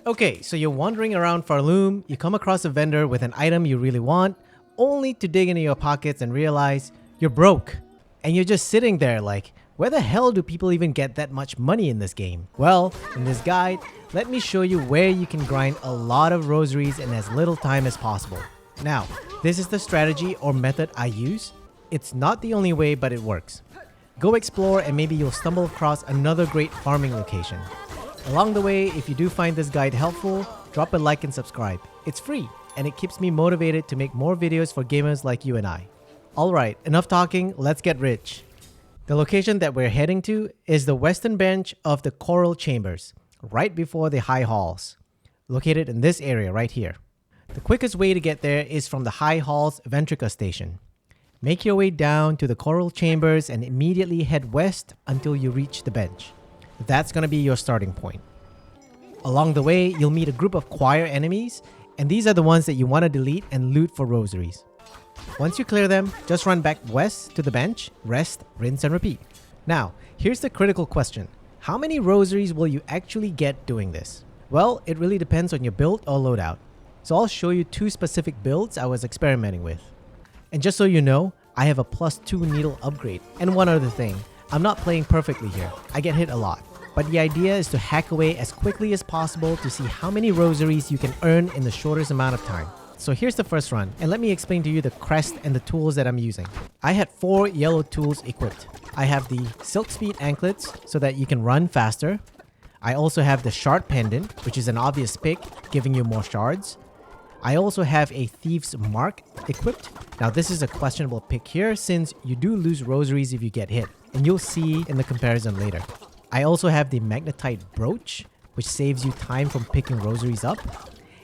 Okay, so you're wandering around Pharloom, you come across a vendor with an item you really want, only to dig into your pockets and realize you're broke. And you're just sitting there like, where the hell do people even get that much money in this game? Well, in this guide, let me show you where you can grind a lot of rosaries in as little time as possible. Now, this is the strategy or method I use. It's not the only way, but it works. Go explore and maybe you'll stumble across another great farming location. Along the way, if you do find this guide helpful, drop a like and subscribe. It's free, and it keeps me motivated to make more videos for gamers like you and I. Alright, enough talking, let's get rich. The location that we're heading to is the western bench of the Choral chambers, right before the high halls, located in this area right here. The quickest way to get there is from the high halls Ventrica station. Make your way down to the Choral chambers and immediately head west until you reach the bench. That's gonna be your starting point. Along the way, you'll meet a group of choir enemies, and these are the ones that you want to delete and loot for rosaries. Once you clear them, just run back west to the bench, rest, rinse and repeat. Now, here's the critical question. How many rosaries will you actually get doing this? Well, it really depends on your build or loadout. So I'll show you two specific builds I was experimenting with. And just so you know, I have a +2 needle upgrade. And one other thing, I'm not playing perfectly here. I get hit a lot. But the idea is to hack away as quickly as possible to see how many rosaries you can earn in the shortest amount of time. So here's the first run, and let me explain to you the crest and the tools that I'm using. I had 4 yellow tools equipped. I have the Silkspeed anklets so that you can run faster. I also have the shard pendant, which is an obvious pick, giving you more shards. I also have a Thief's Mark equipped. Now this is a questionable pick here since you do lose rosaries if you get hit, and you'll see in the comparison later. I also have the Magnetite Brooch, which saves you time from picking rosaries up.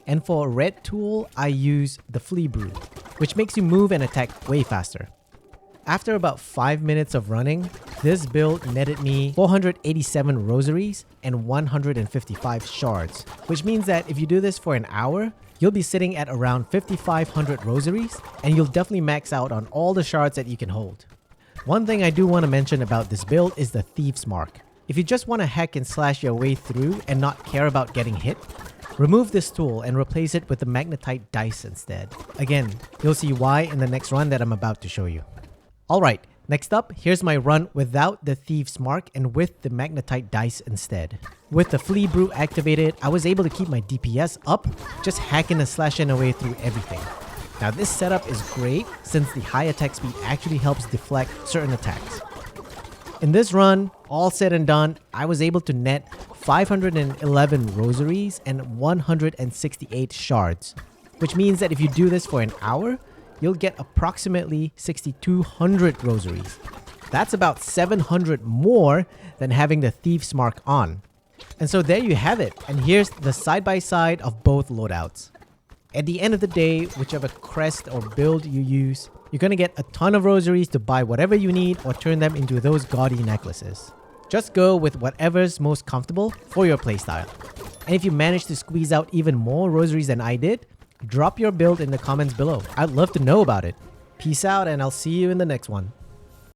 And for a red tool, I use the Flea Brew, which makes you move and attack way faster. After about 5 minutes of running, this build netted me 487 rosaries and 155 shards, which means that if you do this for an hour, you'll be sitting at around 5,500 rosaries, and you'll definitely max out on all the shards that you can hold. One thing I do want to mention about this build is the Thief's Mark. If you just want to hack and slash your way through and not care about getting hit, remove this tool and replace it with the Magnetite dice instead. Again, you'll see why in the next run that I'm about to show you. Alright, next up, here's my run without the Thief's Mark and with the Magnetite dice instead. With the Flea Brew activated, I was able to keep my DPS up, just hacking and slashing away through everything. Now this setup is great since the high attack speed actually helps deflect certain attacks. In this run, all said and done, I was able to net 511 rosaries and 168 shards, which means that if you do this for an hour, you'll get approximately 6,200 rosaries. That's about 700 more than having the Thief's Mark on. And so there you have it, and here's the side-by-side of both loadouts. At the end of the day, whichever crest or build you use, you're gonna get a ton of rosaries to buy whatever you need or turn them into those gaudy necklaces. Just go with whatever's most comfortable for your playstyle. And if you manage to squeeze out even more rosaries than I did, drop your build in the comments below. I'd love to know about it. Peace out, and I'll see you in the next one.